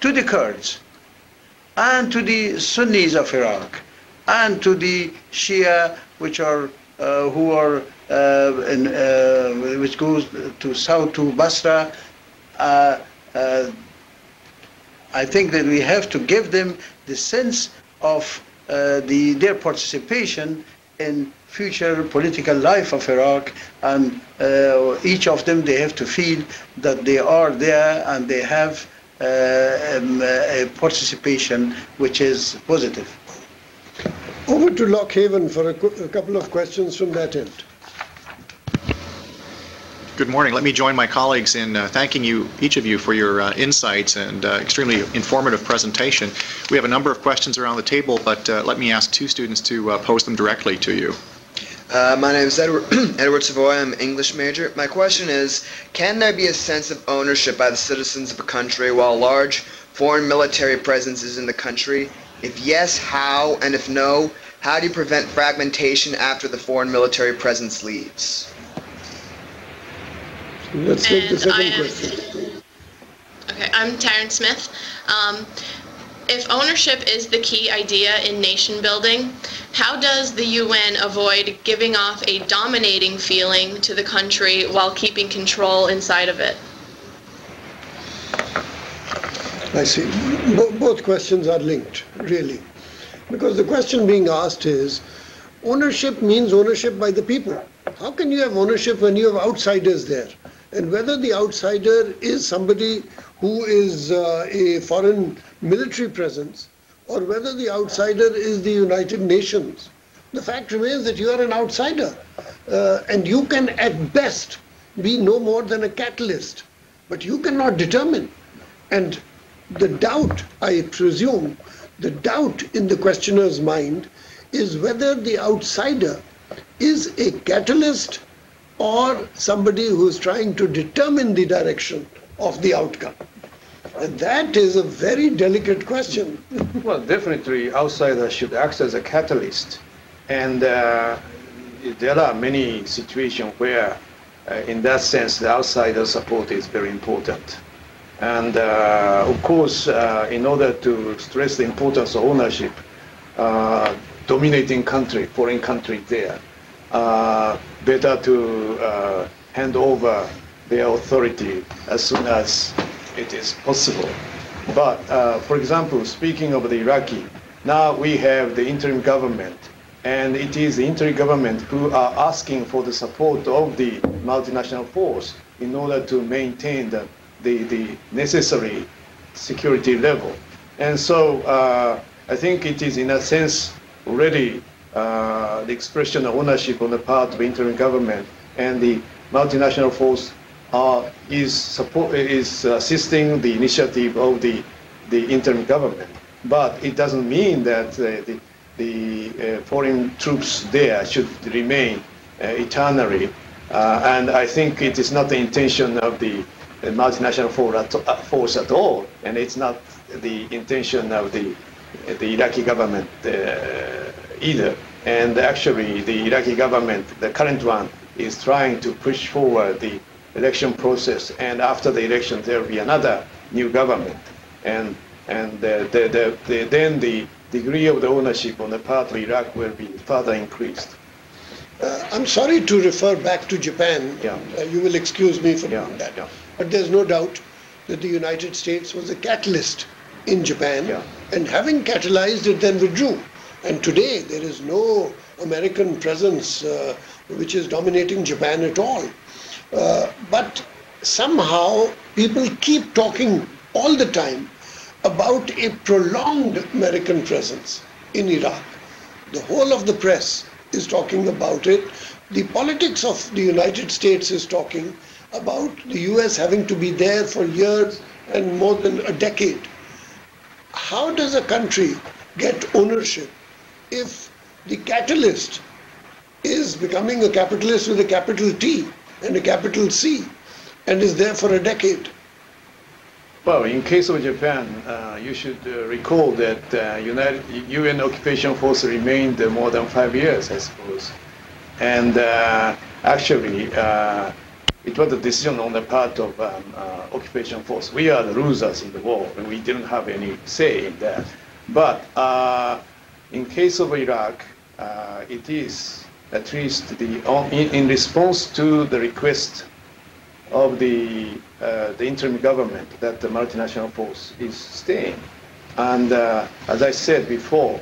to the Kurds and to the Sunnis of Iraq and to the Shia, which are which goes to south to Basra. I think that we have to give them the sense of their participation in future political life of Iraq, and each of them, they have to feel that they are there and they have a participation which is positive. Over to Lockhaven for a couple of questions from that end. Good morning. Let me join my colleagues in thanking you, each of you, for your insights and extremely informative presentation. We have a number of questions around the table, but let me ask two students to pose them directly to you. My name is Edward Savoy. I'm an English major. My question is, can there be a sense of ownership by the citizens of a country while a large foreign military presence is in the country? If yes, how? And if no, how do you prevent fragmentation after the foreign military presence leaves? Let's take the second question. Okay, I'm Taryn Smith. If ownership is the key idea in nation building, how does the UN avoid giving off a dominating feeling to the country while keeping control inside of it? I see. Both questions are linked, really. Because the question being asked is, ownership means ownership by the people. How can you have ownership when you have outsiders there? And whether the outsider is somebody who is a foreign military presence, or whether the outsider is the United Nations, the fact remains that you are an outsider. And you can at best be no more than a catalyst, but you cannot determine. And the doubt, I presume, the doubt in the questioner's mind is whether the outsider is a catalyst or somebody who is trying to determine the direction of the outcome. And that is a very delicate question. Well, definitely outsiders should act as a catalyst. And there are many situations where, in that sense, the outsider support is very important. And of course, in order to stress the importance of ownership, dominating country, foreign country there, better to hand over their authority as soon as it is possible. But for example, speaking of the Iraqi, now we have the interim government, and it is the interim government who are asking for the support of the multinational force in order to maintain the necessary security level. And so I think it is in a sense already the expression of ownership on the part of the interim government, and the multinational force is assisting the initiative of the interim government. But it doesn't mean that the foreign troops there should remain eternally. And I think it is not the intention of the multinational force at all, and it's not the intention of the Iraqi government either. And actually, the Iraqi government, the current one, is trying to push forward the election process, and after the election there will be another new government, and then the degree of the ownership on the part of Iraq will be further increased. I'm sorry to refer back to Japan. Yeah. You will excuse me for doing that. Yeah. But there's no doubt that the United States was a catalyst in Japan, and having catalyzed it, then withdrew. And today there is no American presence which is dominating Japan at all. But somehow people keep talking all the time about a prolonged American presence in Iraq. The whole of the press is talking about it. The politics of the United States is talking about the US having to be there for years and more than a decade. How does a country get ownership if the catalyst is becoming a capitalist with a capital T and a capital C and is there for a decade? Well, in case of Japan, you should recall that UN occupation force remained more than 5 years, I suppose. And actually, it was a decision on the part of occupation force. We are the losers in the war, and we didn't have any say in that. But in case of Iraq, it is at least in response to the request of the interim government that the multinational force is staying. And as I said before,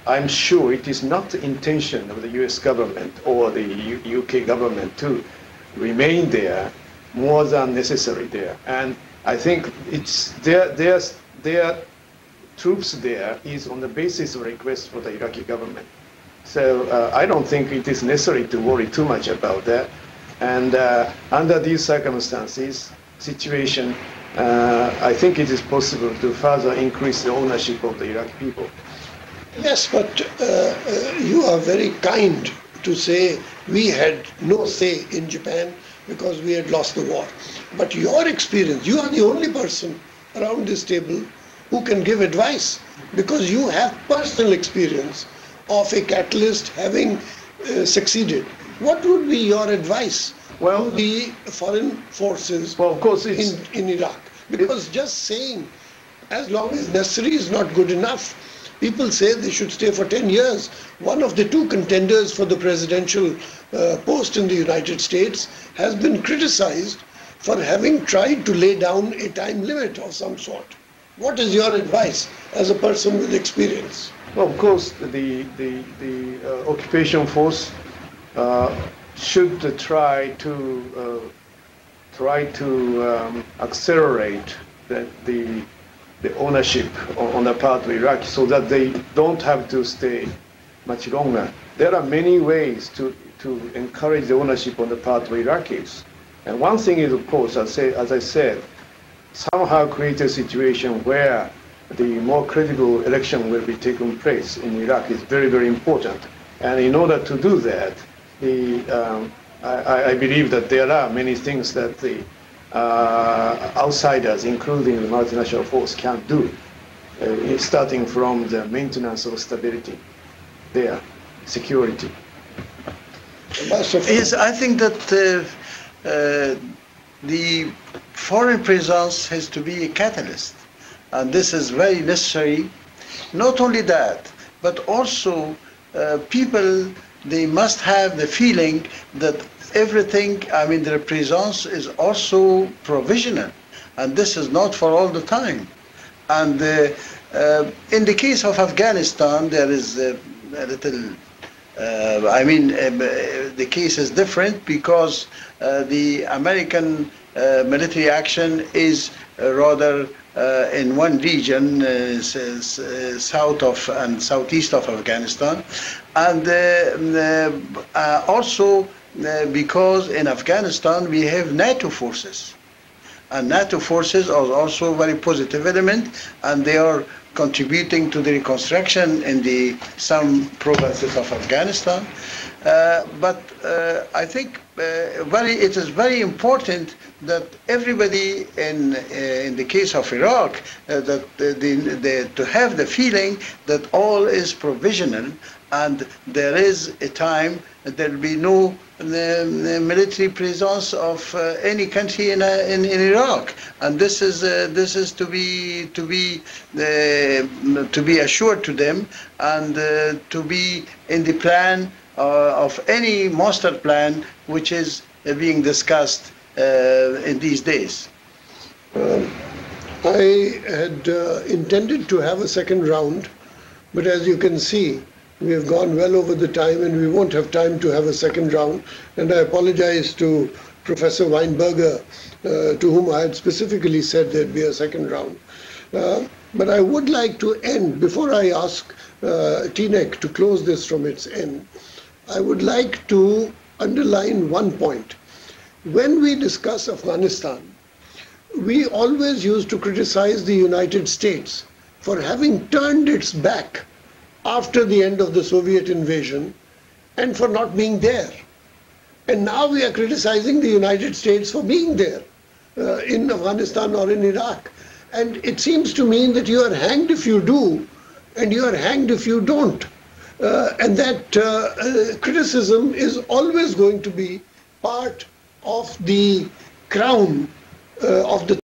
I'm sure it is not the intention of the US government or the UK government to remain there more than necessary there. And I think it's their troops there is on the basis of request for the Iraqi government. So I don't think it is necessary to worry too much about that. And under these circumstances, situation, I think it is possible to further increase the ownership of the Iraqi people. Yes, but you are very kind to say we had no say in Japan because we had lost the war. But your experience, you are the only person around this table who can give advice because you have personal experience of a catalyst having succeeded. What would be your advice to the foreign forces of course in Iraq? Because just saying as long as necessary is not good enough. People say they should stay for 10 years. One of the two contenders for the presidential post in the United States has been criticized for having tried to lay down a time limit of some sort. What is your advice as a person with experience? Well, of course, the occupation force should try to accelerate the ownership on the part of Iraq so that they don't have to stay much longer. There are many ways to encourage the ownership on the part of Iraqis. And one thing is, of course, as I said, somehow create a situation where the more credible election will be taking place in Iraq is very, very important. And in order to do that, I believe that there are many things that the outsiders, including the multinational force, can't do, starting from the maintenance of stability there, security. Yes, I think that the foreign presence has to be a catalyst, and this is very necessary. Not only that, but also people, they must have the feeling that everything, the presence is also provisional, and this is not for all the time. And in the case of Afghanistan, there is a little, the case is different because the American military action is rather in one region, south of and southeast of Afghanistan, and also because in Afghanistan we have NATO forces, and NATO forces are also a very positive element, and they are contributing to the reconstruction in some provinces of Afghanistan. But I think it is very important that everybody in the case of Iraq, to have the feeling that all is provisional, and there is a time there will be no military presence of any country in Iraq, and this is to be assured to them, and to be in the plan of any master plan which is being discussed in these days. I had intended to have a second round, but as you can see, we have gone well over the time and we won't have time to have a second round. And I apologize to Professor Weinberger, to whom I had specifically said there'd be a second round. But I would like to end, before I ask TNEC to close this from its end, I would like to underline one point. When we discuss Afghanistan, we always used to criticize the United States for having turned its back after the end of the Soviet invasion and for not being there. And now we are criticizing the United States for being there in Afghanistan or in Iraq. And it seems to me that you are hanged if you do and you are hanged if you don't. and that criticism is always going to be part of the crown of the